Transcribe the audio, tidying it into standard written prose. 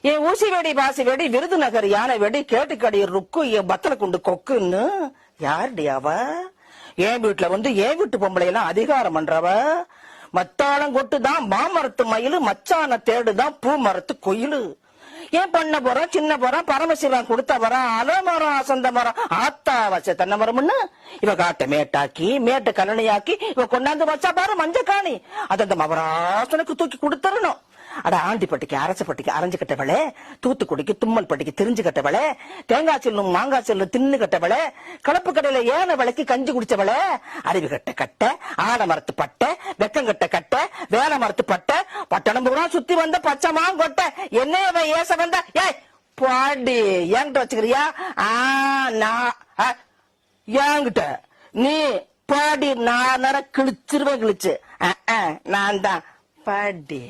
என் ஊசி வெடி பாசி வெடி விருதுநகர் யானை வெடி கேட்டுக்கடி ருக்கு என் பத்தல குண்டு கொக்குன்னு யாருடி அவ? என் வீட்டுல வந்து என் வீட்டு பொம்பளை எல்லாம் அதிகாரம் பண்றவ. மத்தாளம் கொட்டுதான் மாமரத்து மயிலு, மச்சான தேடுதான் பூ மரத்து கோயிலு. ஏன் பண்ண போறோம் சின்ன போறோம் பரமசிவன் கொடுத்த மரம் அலமரம் அசந்த மரம் ஆத்தா வச்ச தென்னை மரம்னு இவ காட்ட மேட்டாக்கி மேட்டு கலனியாக்கி இவ கொண்டாந்து வச்சா பாரு மஞ்ச காணி அது அந்த மவராசனுக்கு தூக்கி கொடுத்துடணும். அட ஆண்டிப்பட்டிக்கு அரசப்பட்டிக்கு அரைஞ்சு கட்டவளே, தூத்துக்குடிக்கு தும்மல் பட்டிக்கு திரிஞ்சு கட்டவளே, தேங்காய் செல்லும் மாங்காய் செல்லும் தின்னு கட்டவளே, கலப்பு கடையில ஏன விலைக்கு கஞ்சி குடிச்சவளே, அறிவு கட்ட கட்ட ஆட மரத்து பட்டை வெக்கங்கட்ட கட்ட வேலை மரத்து பட்டை பட்டணம் பூரா சுத்தி வந்த பச்சை மாங்கொட்டை என்னைய ஏச வந்த ஏய் பாடி என்கிட்ட வச்சுக்கிறியா? என்கிட்ட நீ பாடி நான் கிழிச்சிருவேன் கிழிச்சு நான் தான் பாடி.